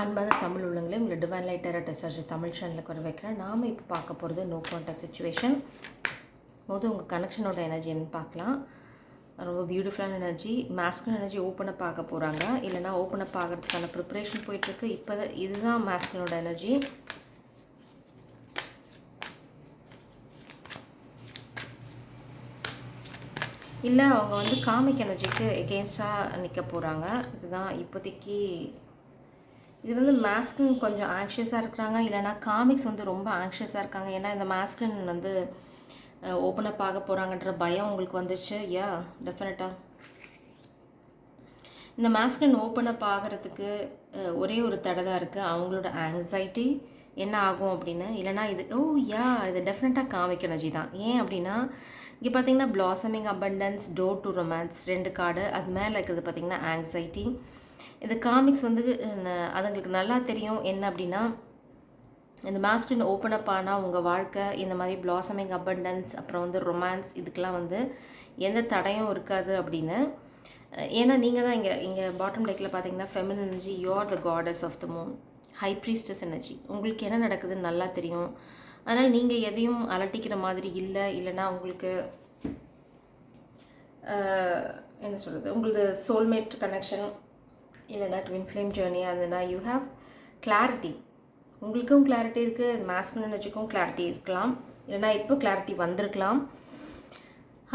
அன்பான தமிழ் உள்ளங்களே உங்களை டிவைன் லைட் டெரர் டெஸ்டார்ஜ் தமிழ் சேனலுக்கு வர வைக்கிறேன். நாம் இப்போ பார்க்க போகிறது நோ கான்டாக்ட் சுச்சுவேஷன். போது உங்கள் கனெக்ஷனோட எனர்ஜி என்னன்னு பார்க்கலாம். ரொம்ப பியூட்டிஃபுல்லான எனர்ஜி. மாஸ்குலின் எனர்ஜி ஓப்பனப் பார்க்க போகிறாங்க, இல்லைனா ஓப்பனப் ஆகிறதுக்கான ப்ரிப்ரேஷன் போயிட்டுருக்கு. இப்போ இதுதான் மாஸ்குலினோட எனர்ஜி. இல்லை அவங்க வந்து காமிக் எனர்ஜிக்கு எகெயின்ஸ்டாக நிற்க போகிறாங்க. இதுதான் இப்போதைக்கு. இது வந்து மாஸ்குலின் கொஞ்சம் ஆங்ஷியஸாக இருக்கிறாங்க, இல்லைனா காமிக்ஸ் வந்து ரொம்ப ஆங்ஷியஸாக இருக்காங்க. ஏன்னா இந்த மாஸ்குலின் வந்து ஓப்பனப் ஆக போகிறாங்கன்ற பயம் உங்களுக்கு வந்துச்சு. யா டெஃபினட்டாக இந்த மாஸ்குலின் ஓப்பனப் ஆகிறதுக்கு ஒரே ஒரு தடை தான் இருக்குது, அவங்களோட ஆங்ஸைட்டி என்ன ஆகும் அப்படின்னு. இல்லைனா இது இது டெஃபினட்டாக காமிக் எனர்ஜி தான். ஏன் அப்படின்னா இங்கே பார்த்தீங்கன்னா blossoming abundance, door to romance 2 card. அது மேலே இருக்கிறது பார்த்திங்கன்னா ஆங்ஸைட்டி. இது காமிக்ஸ் வந்து அதுங்களுக்கு நல்லா தெரியும் என்ன அப்படின்னா, இந்த மாஸ்குலின் ஓப்பனப் ஆனால் உங்கள் வாழ்க்கை இந்த மாதிரி பிளாசமிங் அபண்டன்ஸ், அப்புறம் வந்து ரொமான்ஸ், இதுக்கெலாம் வந்து எந்த தடையும் இருக்காது அப்படின்னு. ஏன்னா நீங்கள் தான் இங்கே பாட்டம் டெக்கில் பார்த்தீங்கன்னா feminine energy, you are the goddess of the moon, high priestess energy. உங்களுக்கு என்ன நடக்குதுன்னு நல்லா தெரியும். அதனால் நீங்கள் எதையும் அலட்டிக்கிற மாதிரி இல்லை. இல்லைனா உங்களுக்கு என்ன சொல்கிறது, உங்களது சோல்மேட் கனெக்ஷன் இல்லைனா ட்வின் ஃப்ளேம் ஜேர்னி அதுனா யூ ஹாவ் கிளாரிட்டி. உங்களுக்கும் கிளாரிட்டி இருக்குது, மாஸ்குலின் எனர்ஜிக்கும் கிளாரிட்டி இருக்கலாம், இல்லைனா இப்போ கிளாரிட்டி வந்திருக்கலாம்.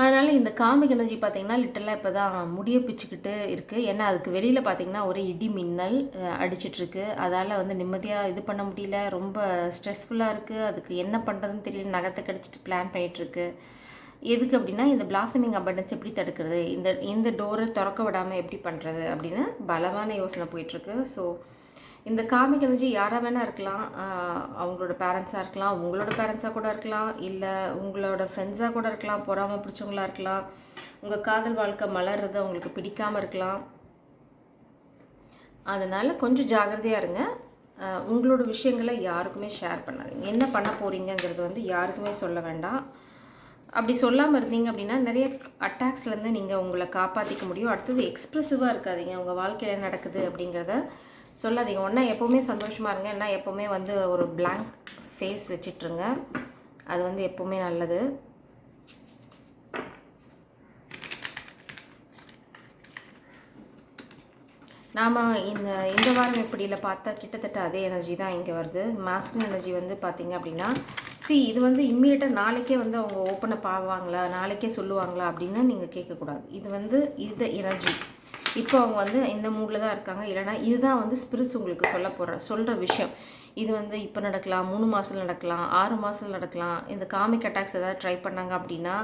அதனால் இந்த காமிக் எனர்ஜி பார்த்திங்கன்னா லிட்டரலாக இப்போ தான் முடிய பிச்சுக்கிட்டு இருக்குது. ஏன்னா அதுக்கு வெளியில் பார்த்திங்கன்னா ஒரு இடி மின்னல் அடிச்சிட்ருக்கு. அதால் வந்து நிம்மதியாக இது பண்ண முடியல, ரொம்ப ஸ்ட்ரெஸ்ஃபுல்லாக இருக்குது. அதுக்கு என்ன பண்ணுறதுன்னு தெரியல, நகத்தை கடிச்சிட்டு பிளான் பண்ணிகிட்ருக்கு. எதுக்கு அப்படின்னா இந்த பிளாசமிங் அபண்டன்ஸ் எப்படி தடுக்கிறது, இந்த டோரை திறக்க விடாமல் எப்படி பண்ணுறது அப்படின்னு பலமான யோசனை போயிட்டுருக்கு. ஸோ இந்த காமிக் எனர்ஜி யாராக வேணால் இருக்கலாம். அவங்களோட பேரண்ட்ஸாக இருக்கலாம், உங்களோட பேரண்ட்ஸாக கூட இருக்கலாம், இல்லை உங்களோட ஃப்ரெண்ட்ஸாக கூட இருக்கலாம், பொறாமல் பிடிச்சவங்களாக இருக்கலாம், உங்கள் காதல் வாழ்க்கை மலர்றது அவங்களுக்கு பிடிக்காமல் இருக்கலாம். அதனால் கொஞ்சம் ஜாகிரதையாக இருங்க. உங்களோட விஷயங்களை யாருக்குமே ஷேர் பண்ணாதீங்க. என்ன பண்ண போகிறீங்கிறது வந்து யாருக்குமே சொல்ல வேண்டாம். அப்படி சொல்லாமல் இருந்தீங்க அப்படின்னா நிறைய அட்டாக்ஸ்லேருந்து நீங்கள் உங்களை காப்பாற்றிக்க முடியும். அடுத்தது எக்ஸ்ப்ரெசிவாக இருக்காதீங்க, உங்கள் வாழ்க்கையில் என்ன நடக்குது அப்படிங்கிறத சொல்லாதீங்க. ஒன்றா எப்போவுமே சந்தோஷமாக இருங்க, ஏன்னா எப்போவுமே வந்து ஒரு பிளாங்க் ஃபேஸ் வச்சிட்ருங்க. அது வந்து எப்போவுமே நல்லது. நாம் இந்த வாரம் எப்படியில் பார்த்தா கிட்டத்தட்ட அதே எனர்ஜி தான் இங்கே வருது. மாஸ்குலின் எனர்ஜி வந்து பார்த்திங்க அப்படின்னா இது வந்து இம்மீடியட்டாக நாளைக்கே வந்து அவங்க ஓப்பனப் ஆவாங்களா, நாளைக்கே சொல்லுவாங்களா அப்படின்னு நீங்கள் கேட்கக்கூடாது. இது வந்து இது எனர்ஜி. இப்போ அவங்க வந்து இந்த மூடில் தான் இருக்காங்க, இல்லைனா இதுதான் வந்து ஸ்பிரிட்ஸ் உங்களுக்கு சொல்கிற விஷயம். இது வந்து இப்போ நடக்கலாம், 3 மாதத்தில் நடக்கலாம், 6 மாதத்தில் நடக்கலாம். இந்த காமிக் அட்டாக்ஸ் ஏதாவது ட்ரை பண்ணாங்க அப்படின்னா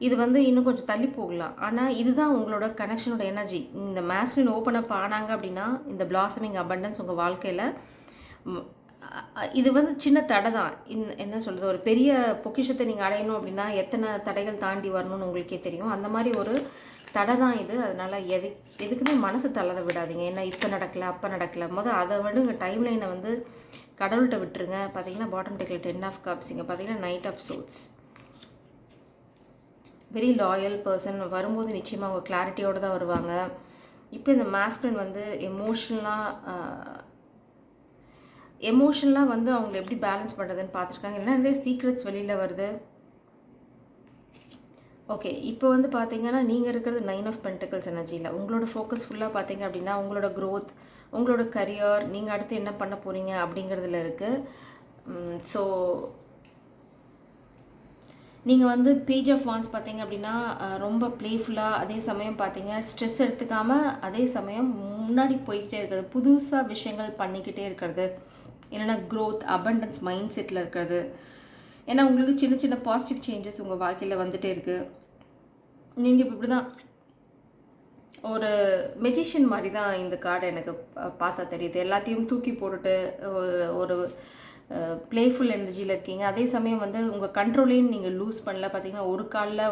இது வந்து இன்னும் கொஞ்சம் தள்ளி போகலாம். ஆனால் இதுதான் உங்களோட கனெக்ஷனோட எனர்ஜி. இந்த மாஸ்குலின் ஓப்பன் அப் ஆனாங்க அப்படின்னா இந்த பிளாசமிங் அபண்டன்ஸ் உங்கள் வாழ்க்கையில் இது வந்து சின்ன தடை தான். என்ன சொல்கிறது, ஒரு பெரிய பொக்கிஷத்தை நீங்கள் அடையணும் அப்படின்னா எத்தனை தடைகள் தாண்டி வரணும்னு உங்களுக்கே தெரியும். அந்த மாதிரி ஒரு தடை தான் இது. அதனால் எதுக்குமே மனசு தளர விடாதீங்க. ஏன்னா இப்போ நடக்கலை அப்போ நடக்கலை, அதை விட உங்கள் டைம் லைனை வந்து கடவுள்கிட்ட விட்டுருங்க. பார்த்தீங்கன்னா பாட்டம் டெக்கில் 10 ஆஃப் கப்ஸ், இங்கே பார்த்தீங்கன்னா knight of swords. Very loyal person. வரும்போது நிச்சயமாக அவங்க கிளாரிட்டியோடு தான் வருவாங்க. இப்போ இந்த மாஸ்குலின் வந்து எமோஷனலாக வந்து அவங்களை எப்படி பேலன்ஸ் பண்ணுறதுன்னு பார்த்துருக்காங்க. இல்லைன்னா நிறைய சீக்ரெட்ஸ் வெளியில் வருது. ஓகே, இப்போ வந்து பார்த்தீங்கன்னா நீங்கள் இருக்கிறது 9 ஆஃப் பென்டக்கிள்ஸ் எனர்ஜியில். உங்களோட ஃபோக்கஸ் ஃபுல்லாக பார்த்தீங்க அப்படின்னா உங்களோட க்ரோத், உங்களோட கரியர், நீங்கள் அடுத்து என்ன பண்ண போகிறீங்க அப்படிங்கிறதுல இருக்குது. ஸோ நீங்கள் வந்து பேஜ் ஆஃப் வான்ஸ் பார்த்தீங்க அப்படின்னா ரொம்ப ப்ளேஃபுல்லாக, அதே சமயம் பார்த்தீங்க ஸ்ட்ரெஸ் எடுத்துக்காமல், அதே சமயம் முன்னாடி போய்கிட்டே இருக்கிறது, புதுசாக விஷயங்கள் பண்ணிக்கிட்டே இருக்கிறது, இல்லைன்னா க்ரோத் அபண்டன்ஸ் மைண்ட் செட்டில் இருக்கிறது. ஏன்னா உங்களுக்கு சின்ன சின்ன பாசிட்டிவ் சேஞ்சஸ் உங்கள் வாழ்க்கையில் வந்துகிட்டே இருக்குது. நீங்கள் இப்போ இப்படி தான் ஒரு மெஜிஷியன் மாதிரி தான் இந்த கார்டு எனக்கு பார்த்தா தெரியுது. எல்லாத்தையும் தூக்கி போட்டுட்டு ஒரு ப்ளேஃபுல் எனர்ஜியில் இருக்கீங்க. அதே சமயம் வந்து உங்கள் கண்ட்ரோலையும் நீங்கள் லூஸ் பண்ணல. பார்த்தீங்கன்னா ஒரு காலில்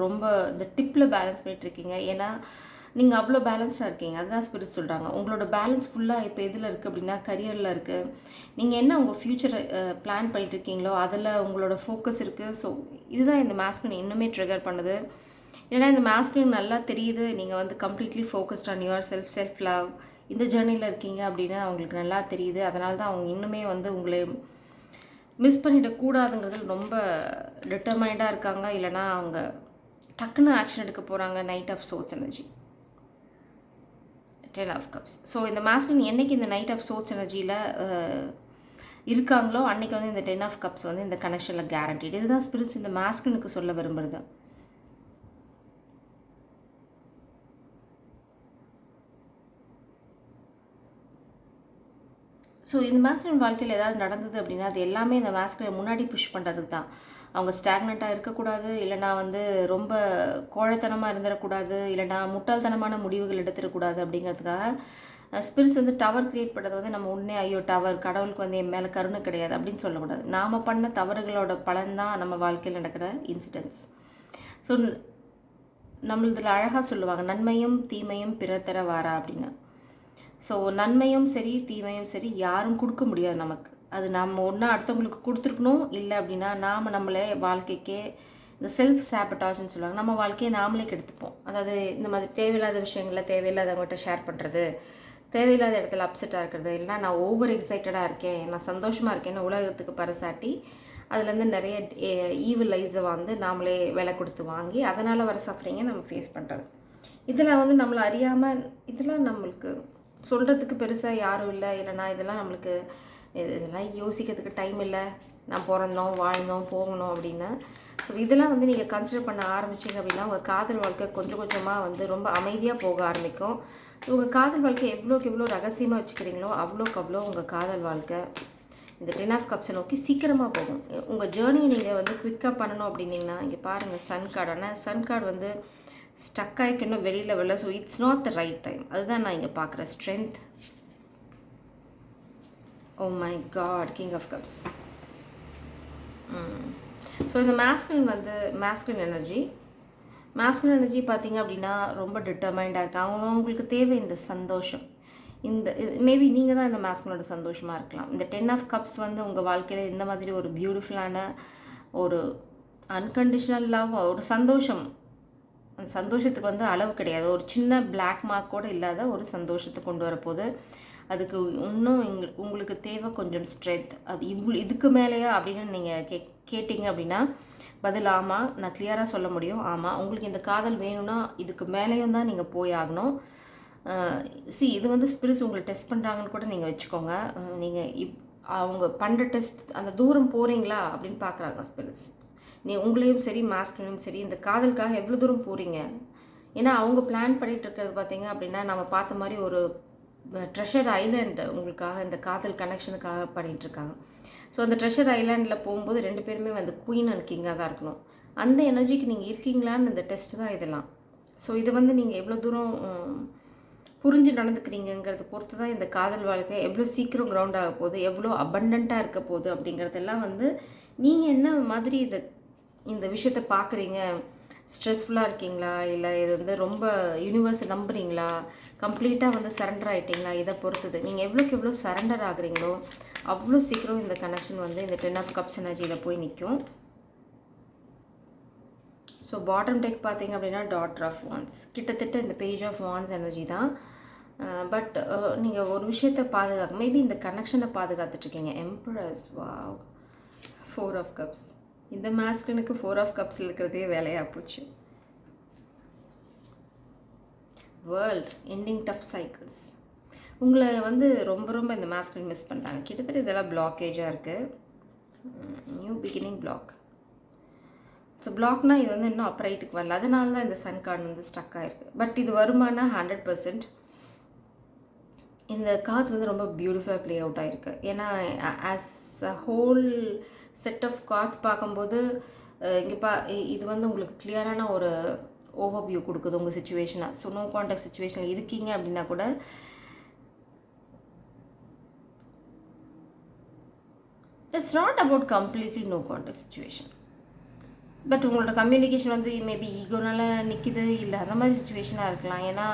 ரொம்ப இந்த டிப்பில் பேலன்ஸ் பண்ணிகிட்ருக்கீங்க. ஏன்னா நீங்கள் அவ்வளோ பேலன்ஸ்டாக இருக்கீங்க. அதுதான் ஸ்பிரிட் சொல்கிறாங்க. உங்களோட பேலன்ஸ் ஃபுல்லாக இப்போ எதில் இருக்குது அப்படின்னா கரியரில் இருக்குது. நீங்கள் என்ன உங்கள் ஃப்யூச்சரை பிளான் பண்ணிட்டுருக்கீங்களோ அதில் உங்களோட ஃபோக்கஸ் இருக்குது. ஸோ இதுதான் இந்த மாஸ்குலின் இன்னுமே ட்ரிகர் பண்ணுது. ஏன்னா இந்த மாஸ்குலின் நல்லா தெரியுது நீங்கள் வந்து completely focused on your self love, இந்த ஜேர்னியில் இருக்கீங்க அப்படின்னு அவங்களுக்கு நல்லா தெரியுது. அதனால தான் அவங்க இன்னுமே வந்து உங்களை மிஸ் பண்ணிடக்கூடாதுங்கிறதுல ரொம்ப டிட்டர்மைண்டாக இருக்காங்க. இல்லைனா அவங்க டக்குன்னு ஆக்ஷன் எடுக்க போகிறாங்க. Knight of swords energy, 10 of cups. So இந்த மாஸ்குலின் என்றைக்கு இந்த நைட் ஆஃப் சோர்ஸ் எனர்ஜியில் இருக்காங்களோ அன்றைக்கி வந்து இந்த 10 ஆஃப் கப்ஸ் வந்து இந்த கனெக்ஷனில் கேரண்டீடு. இதுதான் ஸ்பிரிட்ஸ் இந்த மாஸ்குலினுக்கு சொல்ல விரும்புகிறது. ஸோ இந்த மாஸ்குலின் வாழ்க்கையில் ஏதாவது நடந்தது அப்படின்னா அது எல்லாமே இந்த மாஸ்குலின் முன்னாடி புஷ் பண்ணுறதுக்கு தான். அவங்க ஸ்டாக்னண்ட்டாக இருக்கக்கூடாது, இல்லைனா வந்து ரொம்ப கோழைத்தனமாக இருந்துடக்கூடாது, இல்லைனா முட்டாள்தனமான முடிவுகள் எடுத்துடக்கூடாது அப்படிங்கிறதுக்காக ஸ்பிரிட்ஸ் வந்து டவர் க்ரியேட் பண்ணுறது வந்து நம்ம உடனே ஐயோ டவர் கடவுளுக்கு வந்து என் மேலே கருணை கிடையாது அப்படின்னு சொல்லக்கூடாது. நாம் பண்ண தவறுகளோட பலன்தான் நம்ம வாழ்க்கையில் நடக்கிற இன்சிடென்ட்ஸ். ஸோ நம்மளதில் அழகாக சொல்லுவாங்க, நன்மையும் தீமையும் பிறர் தர வாரா அப்படின்னு. ஸோ நன்மையும் சரி தீமையும் சரி யாரும் கொடுக்க முடியாது நமக்கு. அது நம்ம ஒன்றா அடுத்தவங்களுக்கு கொடுத்துருக்கணும். இல்லை அப்படின்னா நாம் நம்மளே வாழ்க்கைக்கே இந்த செல்ஃப் சாபட்டாஜ்னு சொல்லுவாங்க, நம்ம வாழ்க்கையை நாமளே கெடுத்துப்போம். அதாவது இந்த மாதிரி தேவையில்லாத விஷயங்களில் தேவையில்லாதவங்கள்ட்ட ஷேர் பண்ணுறது, தேவையில்லாத இடத்துல அப்செட்டாக இருக்கிறது, இல்லைனா நான் ஓவர் எக்ஸைட்டடாக இருக்கேன், நான் சந்தோஷமாக இருக்கேன்னு உலகத்துக்கு பறைசாட்டி அதுலேருந்து நிறைய ஈவிலைஸை வந்து நாமளே விலை கொடுத்து வாங்கி அதனால் வர சஃபரிங்கை நம்ம ஃபேஸ் பண்ணுறது. இதில் வந்து நம்மளை அறியாமல் இதெல்லாம் நம்மளுக்கு சொல்கிறதுக்கு பெருசாக யாரும் இல்லை, இல்லைனா இதெல்லாம் நம்மளுக்கு இதெல்லாம் யோசிக்கிறதுக்கு டைம் இல்லை, நான் பிறந்தோம் வாழ்ந்தோம் போகணும் அப்படின்னு. ஸோ இதெல்லாம் வந்து நீங்கள் கன்சிடர் பண்ண ஆரம்பிச்சிங்க அப்படின்னா உங்கள் காதல் வாழ்க்கை கொஞ்சம் கொஞ்சமாக வந்து ரொம்ப அமைதியாக போக ஆரம்பிக்கும். உங்கள் காதல் வாழ்க்கை எவ்வளோக்கு எவ்வளோ ரகசியமாக வச்சுக்கிறீங்களோ அவ்வளோக்கு அவ்வளோ உங்கள் காதல் வாழ்க்கை இந்த 10 ஆஃப் கப்ஸை நோக்கி சீக்கிரமாக போகும். உங்கள் ஜேர்னியை நீங்கள் வந்து குவிக்காக பண்ணணும் அப்படின்னிங்கன்னா இங்கே பாருங்கள் சன் கார்டு. ஆனால் சன் கார்டு வந்து ஸ்டக் ஆகிக்கு இன்னும் வெளியில் வரல. So it's not the right time. அதுதான் நான் இங்கே பார்க்குற strength. Oh my god, king of cups. So இந்த மாஸ்குலின் எனர்ஜி பார்த்தீங்க அப்படின்னா ரொம்ப டிட்டர்மைண்டாக இருக்காங்க. அவங்களுக்கு தேவை இந்த சந்தோஷம். இந்த மேபி நீங்கள் தான் இந்த மாஸ்குலினோட சந்தோஷமாக இருக்கலாம். இந்த 10 ஆஃப் கப்ஸ் வந்து உங்கள் வாழ்க்கையில் இந்த மாதிரி ஒரு பியூட்டிஃபுல்லான ஒரு அன்கண்டிஷனல் லவ், ஒரு சந்தோஷம். அந்த சந்தோஷத்துக்கு வந்து அளவு கிடையாது. ஒரு சின்ன பிளாக் மார்க் கூட இல்லாத ஒரு சந்தோஷத்தை கொண்டு வரப்போகுது. அதுக்கு இன்னும் உங்களுக்கு தேவை கொஞ்சம் ஸ்ட்ரென்த். அது இதுக்கு மேலேயா அப்படின்னு நீங்கள் கேட்டிங்க அப்படின்னா பதில் ஆமாம். நான் கிளியராக சொல்ல முடியும், ஆமாம். உங்களுக்கு இந்த காதல் வேணும்னா இதுக்கு மேலேயும் தான் நீங்கள் போய் ஆகணும். இது வந்து ஸ்பிரிட்ஸ் உங்களை டெஸ்ட் பண்ணுறாங்கன்னு கூட நீங்கள் வச்சுக்கோங்க. நீங்கள் அவங்க பண்ணுற டெஸ்ட் அந்த தூரம் போகிறீங்களா அப்படின்னு பார்க்குறாங்க ஸ்பிரிட்ஸ். உங்களையும் சரி மாஸ்குலினும் சரி இந்த காதலுக்காக எவ்வளோ தூரம் போகிறீங்க. ஏன்னா அவங்க பிளான் பண்ணிகிட்டு இருக்கிறது பார்த்தீங்க அப்படின்னா நம்ம பார்த்த மாதிரி ஒரு ட்ரெஷர் ஐலாண்டு உங்களுக்காக இந்த காதல் கனெக்ஷனுக்காக பண்ணிகிட்ருக்காங்க. ஸோ அந்த ட்ரெஷர் ஐலாண்டில் போகும்போது 2 பேருமே வந்து குயின் அண்ட் கிங்காக தான் இருக்கணும். அந்த எனர்ஜிக்கு நீங்கள் இருக்கீங்களான்னு இந்த டெஸ்ட் தான் இதெல்லாம். ஸோ இது வந்து நீங்கள் எவ்வளோ தூரம் புரிஞ்சு நடந்துக்கிறீங்கிறத பொறுத்து தான் இந்த காதல் வாழ்க்கை எவ்வளோ சீக்கிரம் கிரவுண்ட் ஆக போகுது, எவ்வளோ அபண்டண்ட்டாக இருக்க போகுது அப்படிங்கிறதெல்லாம் வந்து நீங்கள் என்ன மாதிரி இந்த விஷயத்தை பார்க்குறீங்க. ஸ்ட்ரெஸ்ஃபுல்லாக இருக்கீங்களா, இல்லை இது வந்து ரொம்ப யூனிவர்ஸை நம்புறீங்களா, கம்ப்ளீட்டாக வந்து சரண்டர் ஆகிட்டிங்களா, இதை பொறுத்தது. நீங்கள் எவ்வளோக்கு எவ்வளோ சரண்டர் ஆகுறீங்களோ அவ்வளோ சீக்கிரம் இந்த கனெக்ஷன் வந்து இந்த 10 ஆஃப் கப்ஸ் எனர்ஜியில் போய் நிற்கும். ஸோ பாட்டம் டெக் பார்த்தீங்க அப்படின்னா டாட்டர் ஆஃப் வான்ஸ், கிட்டத்தட்ட இந்த பேஜ் ஆஃப் வான்ஸ் எனர்ஜி தான். பட் நீங்கள் ஒரு விஷயத்தை பாதுகாக்க மேபி இந்த கனெக்ஷனை பாதுகாத்துட்ருக்கீங்க. Empress, wow, 4 of cups. இந்த மாஸ்குலினுக்கு 4 ஆஃப் கப்ஸ் இருக்கிறதே வேலையாக போச்சு. World ending tough cycles. உங்களை வந்து ரொம்ப ரொம்ப இந்த மாஸ்குலின் மிஸ் பண்ணுறாங்க. கிட்டத்தட்ட இதெல்லாம் பிளாக்கேஜாக இருக்குது. New beginning block. ஸோ பிளாக்னால் இது வந்து இன்னும் அப்ரைட்டுக்கு வரல. அதனால தான் இந்த சன் கார்டு வந்து ஸ்டக் ஆகிருக்கு. பட் இது வருமானா 100%. இந்த கார்ட்ஸ் வந்து ரொம்ப பியூட்டிஃபுல்லாக ப்ளே அவுட் ஆகிருக்கு. ஏன்னா as a whole set of cards பார்க்கும்போது இங்கே இது வந்து உங்களுக்கு கிளியரான ஒரு ஓவர்வியூ கொடுக்குது உங்கள் சுச்சுவேஷனாக. ஸோ நோ கான்டாக்ட் சுச்சுவேஷனில் இருக்கீங்க அப்படின்னா கூட it's not about completely no contact situation. But உங்களோட கம்யூனிகேஷன் வந்து மேபி ஈகோனால நிற்கிது, இல்லை அந்த மாதிரி சுச்சுவேஷனாக இருக்கலாம். ஏன்னா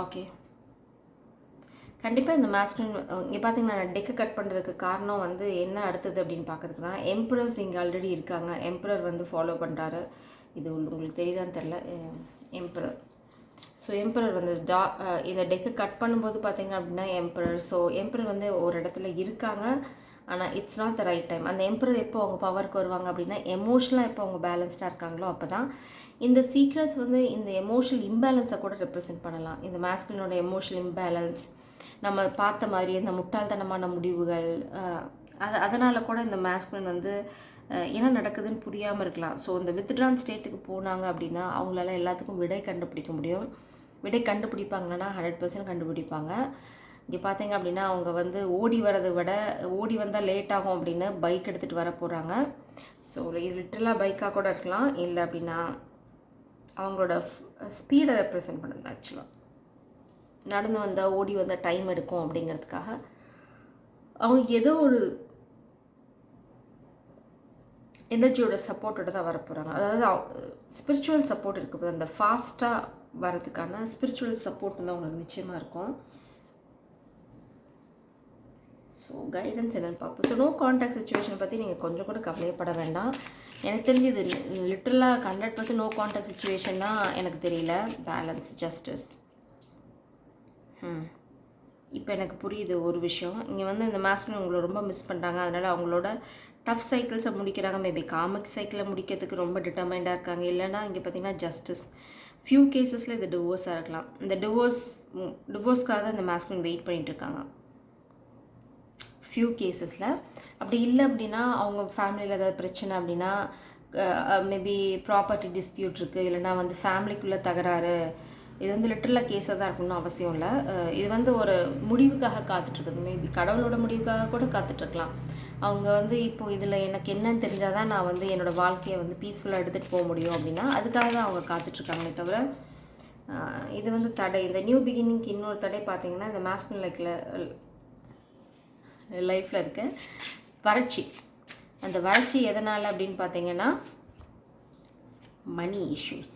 ஓகே, கண்டிப்பாக இந்த மாஸ்குலின் இங்கே பார்த்தீங்கன்னா நான் டெக்கை கட் பண்ணுறதுக்கு காரணம் வந்து என்ன அடுத்தது அப்படின்னு பார்க்கறதுக்கு தான். எம்பரர்ஸ் இங்கே ஆல்ரெடி இருக்காங்க. எம்பரர் வந்து ஃபாலோ பண்ணுறாரு. இது உங்களுக்கு தெரியுதான்னு தெரில. எம்பரர். ஸோ எம்பரர் வந்து இந்த டெக்கை கட் பண்ணும்போது பார்த்தீங்க அப்படின்னா எம்பரர். ஸோ எம்பரர் வந்து ஒரு இடத்துல இருக்காங்க, ஆனால் it's not the right time. அந்த எம்பரர் எப்போ அவங்க பவருக்கு வருவாங்க அப்படின்னா எமோஷனலாக எப்போ அவங்க பேலன்ஸ்டாக இருக்காங்களோ அப்போ தான். இந்த சீக்ரெட்ஸ் வந்து இந்த எமோஷனல் இம்பேலன்ஸை கூட ரெப்ரசென்ட் பண்ணலாம். இந்த மாஸ்குலினோட எமோஷனல் இம்பேலன்ஸ், நம்ம பார்த்த மாதிரி இந்த முட்டாள்தனமான முடிவுகள், அதனால் கூட இந்த மாஸ்குலின் வந்து என்ன நடக்குதுன்னு புரியாமல் இருக்கலாம். ஸோ இந்த வித்ட்ரான் ஸ்டேட்டுக்கு போனாங்க அப்படின்னா அவங்களால எல்லாத்துக்கும் விடை கண்டுபிடிக்க முடியும். விடை கண்டுபிடிப்பாங்கன்னா 100% கண்டுபிடிப்பாங்க. இங்கே பார்த்தீங்க அப்படின்னா அவங்க வந்து ஓடி வரதை விட ஓடி வந்தால் லேட் ஆகும் அப்படின்னு பைக் எடுத்துகிட்டு வர போகிறாங்க. ஸோ இது லிட்டரலாக பைக்காக கூட இருக்கலாம், இல்லை அப்படின்னா அவங்களோட ஸ்பீடை ரெப்ரசென்ட் பண்ணுது. ஆக்சுவலாக நடந்து வந்தால் ஓடி வந்தால் டைம் எடுக்கும் அப்படிங்கிறதுக்காக அவங்க ஏதோ ஒரு எனர்ஜியோட சப்போர்ட்டோட தான் வர போகிறாங்க. அதாவது ஸ்பிரிச்சுவல் சப்போர்ட் இருக்குது. அந்த ஃபாஸ்ட்டாக வரதுக்கான ஸ்பிரிச்சுவல் சப்போர்ட் வந்து அவங்களுக்கு நிச்சயமாக இருக்கும். ஸோ கைடன்ஸ் என்னென்னு பார்ப்போம். ஸோ நோ கான்டாக்ட் சுச்சுவேஷனை பற்றி நீங்கள் கொஞ்சம் கூட கவலையப்பட வேண்டாம். எனக்கு தெரிஞ்சு இது லிட்டரலாக 100% நோ கான்டாக்ட் சுச்சுவேஷன்னா எனக்கு தெரியல. Balance, justice. இப்போ எனக்கு புரியுது ஒரு விஷயம். இங்கே வந்து இந்த மாஸ்குலின் உங்களை ரொம்ப மிஸ் பண்ணுறாங்க. அதனால் அவங்களோட டஃப் சைக்கிள்ஸை முடிக்கிறாங்க. மேபி காமிக் சைக்கிளை முடிக்கிறதுக்கு ரொம்ப டிட்டர்மைண்டாக இருக்காங்க. இல்லைனா இங்கே பார்த்தீங்கன்னா ஜஸ்டிஸ். ஃபியூ கேசஸில் இது டிவோர்ஸாக இருக்கலாம். இந்த டிவோர்ஸ்க்காக தான் இந்த மாஸ்குலின் வெயிட் பண்ணிகிட்டு இருக்காங்க ஃபியூ கேசஸில். அப்படி இல்லை அப்படின்னா அவங்க ஃபேமிலியில் ஏதாவது பிரச்சனை அப்படின்னா, மேபி ப்ராப்பர்ட்டி டிஸ்பியூட் இருக்குது, இல்லைனா வந்து ஃபேமிலிக்குள்ளே தகராறு. இது வந்து லிட்டரலாக கேஸாக தான் இருக்கணும்னு அவசியம் இல்லை. இது வந்து ஒரு முடிவுக்காக காத்துட்ருக்குது. மேபி கடவுளோட முடிவுக்காக கூட காத்துட்ருக்கலாம். அவங்க வந்து இப்போது இதில் எனக்கு என்னன்னு தெரிஞ்சால் தான் நான் வந்து என்னோடய வாழ்க்கையை வந்து பீஸ்ஃபுல்லாக எடுத்துகிட்டு போக முடியும் அப்படின்னா அதுக்காக தான் அவங்க காத்துட்ருக்காங்களே தவிர இது வந்து தடை. இந்த நியூ பிகினிங்க்கு இன்னொரு தடை பார்த்தீங்கன்னா இந்த மாஸ்குலின் லைஃப்பில் இருக்க வறட்சி. அந்த வறட்சி எதனால் அப்படின்னு பார்த்தீங்கன்னா மணி இஷ்யூஸ்.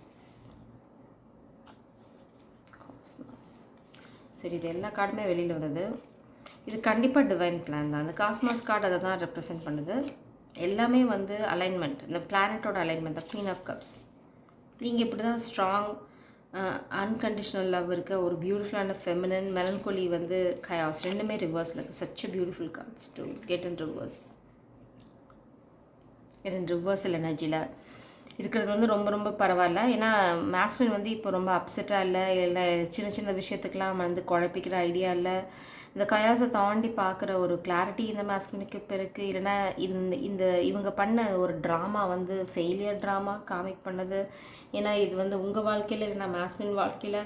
சரி, இது எல்லா கார்டுமே வெளியில் வந்தது. இது கண்டிப்பாக டிவைன் பிளான் தான். அந்த காஸ்மாஸ் கார்டு அதை தான் ரெப்ரசென்ட் பண்ணுது. எல்லாமே வந்து அலைன்மெண்ட், இந்த பிளானட்டோட alignment, the queen of cups. நீங்கள் இப்படி தான் ஸ்ட்ராங் அன்கண்டிஷனல் லவ் இருக்க ஒரு பியூட்டிஃபுல்லான ஃபெமினன், மெலன்கோலி வந்து கயாஸ் ரெண்டுமே ரிவர்ஸில் இருக்குது. Such a beautiful cards to get in reverse. Reversal எனர்ஜியில் இருக்கிறது வந்து ரொம்ப ரொம்ப பரவாயில்ல. ஏன்னா மாஸ்குலின் வந்து இப்போ ரொம்ப அப்செட்டாக இல்லை சின்ன சின்ன விஷயத்துக்கெலாம் வந்து குழப்பிக்கிற ஐடியா இல்லை. இந்த கயாஸை தாண்டி பார்க்குற ஒரு கிளாரிட்டி இந்த மாஸ்குலினுக்கு இப்போ இருக்குது. இல்லைன்னா இந்த இவங்க பண்ண ஒரு ட்ராமா வந்து ஃபெயிலியர் ட்ராமா காமிக் பண்ணது. ஏன்னா இது வந்து உங்கள் வாழ்க்கையில் இல்லைன்னா மாஸ்குலின் வாழ்க்கையில்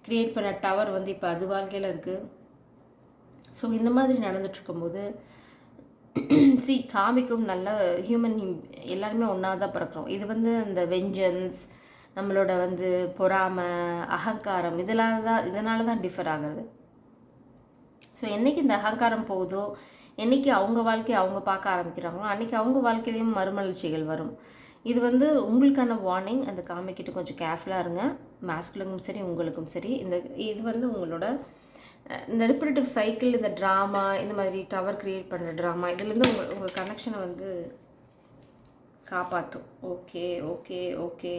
க்ரியேட் பண்ண டவர் வந்து இப்போ அது வாழ்க்கையில் இருக்குது. ஸோ இந்த மாதிரி நடந்துட்டுருக்கும்போது காமிக்கும் நல்ல ஹியூமன் எல்லாருமே ஒன்றா தான் பிறக்கிறோம். இது வந்து இந்த வெஞ்சன்ஸ், நம்மளோட வந்து பொறாமை, அகங்காரம் இதனால தான் டிஃபர் ஆகிறது. ஸோ என்றைக்கு இந்த அகங்காரம் போகுதோ, என்றைக்கு அவங்க வாழ்க்கையை அவங்க பார்க்க ஆரம்பிக்கிறாங்களோ அன்றைக்கி அவங்க வாழ்க்கையிலையும் மறுமலர்ச்சிகள் வரும். இது வந்து உங்களுக்கான வார்னிங். அந்த காமிக்கிட்ட கொஞ்சம் கேர்ஃபுல்லாக இருங்க. மாஸ்குலினுக்கும் சரி உங்களுக்கும் சரி. இது வந்து உங்களோட இந்த ரிப்பரேட்டிவ் சைக்கிள், இந்த ட்ராமா, இந்த மாதிரி டவர் க்ரியேட் பண்ணுற ட்ராமா, இதுலேருந்து உங்கள் கனெக்ஷனை வந்து காப்பாற்றும். ஓகே ஓகே ஓகே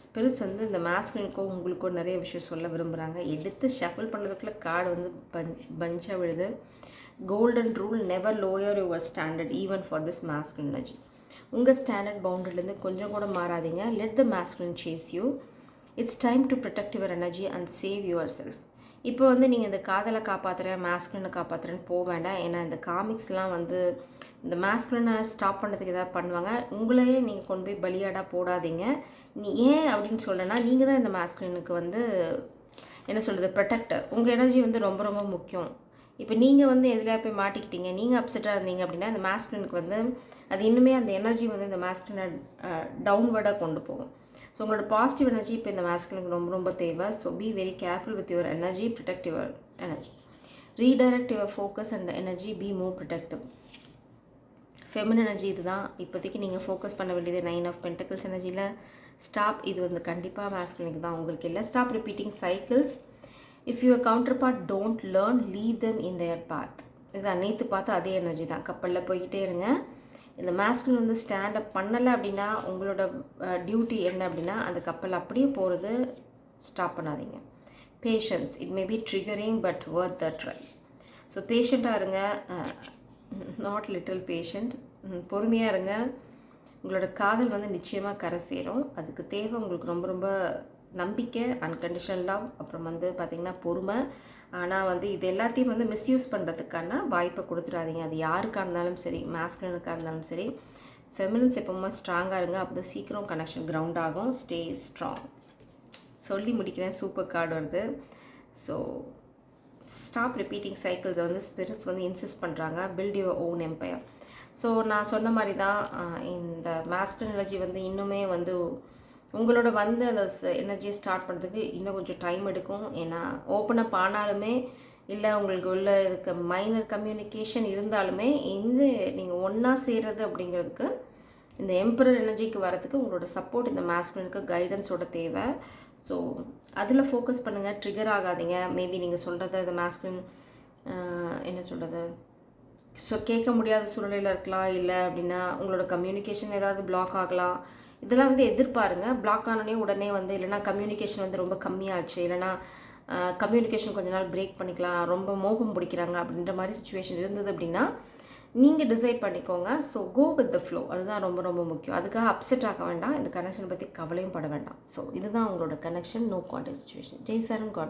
ஸ்பிரிட்ஸ் வந்து இந்த மாஸ்குலினுக்கோ உங்களுக்கோ நிறைய விஷயம் சொல்ல விரும்புகிறாங்க. எடுத்து ஷஃபிள் பண்ணுறதுக்குள்ள கார்டு வந்து பஞ்சாக விழுது. Golden rule, never lower your standard even for this masculine energy. உங்கள் ஸ்டாண்டர்ட் பவுண்டரிலேருந்து கொஞ்சம் கூட மாறாதீங்க. Let the masculine chase you. It's time to protect your energy and save yourself. இப்போ வந்து நீங்கள் இந்த காதலை காப்பாற்றுறேன், மாஸ்குலினை காப்பாற்றுறேன்னு போக வேண்டாம். ஏன்னா இந்த காமிக்ஸ்லாம் வந்து இந்த மாஸ்குலினை ஸ்டாப் பண்ணுறதுக்கு எதாவது பண்ணுவாங்க. உங்களையே நீங்கள் கொண்டு போய் பலியாடாக போடாதீங்க. ஏன் அப்படின்னு சொல்லனா, நீங்கள் தான் இந்த மாஸ்குலினுக்கு வந்து என்ன சொல்கிறது, ப்ரொடெக்டர். உங்கள் எனர்ஜி வந்து ரொம்ப ரொம்ப முக்கியம். இப்போ நீங்கள் வந்து எதில் போய் மாட்டிக்கிட்டீங்க, நீங்கள் அப்செட்டாக இருந்தீங்க அப்படின்னா இந்த மாஸ்குலினுக்கு வந்து அது இன்னுமே அந்த எனர்ஜி வந்து இந்த மாஸ்குலினை டவுன்வர்டாக கொண்டு போகும். ஸோ உங்களோட பாசிட்டிவ் எனர்ஜி இப்போ இந்த மாஸ்குலினுக்கு ரொம்ப ரொம்ப தேவை. So be very careful with your energy, protect your energy, redirect your focus and energy, be more protective. Feminine energy இதுதான் இப்போதைக்கு நீங்கள் ஃபோக்கஸ் பண்ண வேண்டியது. 9 ஆஃப் பென்டக்கிள்ஸ் எனர்ஜியில் ஸ்டாப். இது வந்து கண்டிப்பாக மாஸ்குலினுக்கு தான், உங்களுக்கு இல்லை. Stop repeating cycles. If your counterpart don't learn leave them in their path. இதுதான் நேற்று பார்த்து அதே எனர்ஜி தான். கப்பலில் போய்கிட்டே இருங்க. இந்த மேஸ்குலின் வந்து ஸ்டாண்ட் அப் பண்ணலை அப்படின்னா உங்களோட டியூட்டி என்ன அப்படின்னா அந்த கப்பல் அப்படியே போகிறது ஸ்டாப் பண்ணாதீங்க. Patience, it may be triggering but worth the try. So பேஷண்ட்டாக இருங்க, நாட் லிட்டில் பேஷண்ட். பொறுமையாக இருங்க. உங்களோட காதல் வந்து நிச்சயமாக கரை சேரும். அதுக்கு தேவை உங்களுக்கு ரொம்ப ரொம்ப நம்பிக்கை, அன்கண்டிஷனல் லவ், அப்புறம் வந்து பார்த்திங்கன்னா பொறுமை. ஆனால் வந்து இது எல்லாத்தையும் வந்து மிஸ்யூஸ் பண்ணுறதுக்கான வாய்ப்பை கொடுத்துடாதீங்க. அது யாருக்காக இருந்தாலும் சரி, மேஸ்குலினுக்காக இருந்தாலும் சரி. ஃபெமினின்ஸ் எப்பவுமே ஸ்ட்ராங்காக இருங்க. அப்போ தான் சீக்கிரம் கனெக்ஷன் கிரவுண்ட் ஆகும். Stay strong. சொல்லி முடிக்கிறேன். சூப்பர் கார்டு வருது. ஸோ ஸ்டாப் ரிப்பீட்டிங் சைக்கிள்ஸை வந்து ஸ்பிரிட்ஸ் வந்து இன்சிஸ்ட் பண்ணுறாங்க. Build your own empire. So நான் சொன்ன மாதிரி தான் இந்த மேஸ்குலின் எனர்ஜி வந்து இன்னுமே வந்து உங்களோட வந்து அந்த எனர்ஜியை ஸ்டார்ட் பண்ணுறதுக்கு இன்னும் கொஞ்சம் டைம் எடுக்கும். ஏன்னா ஓப்பன் அப் ஆனாலுமே இல்லை உங்களுக்கு உள்ள இதுக்கு மைனர் கம்யூனிகேஷன் இருந்தாலுமே இந்த நீங்கள் ஒன்றா சேர்றது அப்படிங்கிறதுக்கு இந்த எம்பரர் எனர்ஜிக்கு வரதுக்கு உங்களோட சப்போர்ட் இந்த மேஸ்குலினுக்கு கைடன்ஸோட தேவை. ஸோ அதில் ஃபோக்கஸ் பண்ணுங்கள். ட்ரிகர் ஆகாதீங்க. மேபி நீங்கள் சொல்கிறத இந்த மேஸ்குலின் என்ன சொல்கிறது, ஸோ கேட்க முடியாத சூழ்நிலையில் இருக்கலாம். இல்லை அப்படின்னா உங்களோட கம்யூனிகேஷன் ஏதாவது பிளாக் ஆகலாம். இதெல்லாம் வந்து எதிர்பாருங்க. பிளாக் ஆனோடனே உடனே வந்து இல்லைனா கம்யூனிகேஷன் வந்து ரொம்ப கம்மியாச்சு, இல்லைனா கம்யூனிகேஷன் கொஞ்ச நாள் பிரேக் பண்ணிக்கலாம், ரொம்ப மோகம் பிடிக்கிறாங்க அப்படின்ற மாதிரி சுச்சுவேஷன் இருந்தது அப்படின்னா நீங்கள் டிசைட் பண்ணிக்கோங்க. So go with the flow. அதுதான் ரொம்ப ரொம்ப முக்கியம். அதுக்காக அப்செட் ஆக வேண்டாம். இந்த கனெக்ஷனை பற்றி கவலையும் பட வேண்டாம். ஸோ இதுதான் உங்களோட கனெக்ஷன். No contact situation. Jai Charan. God.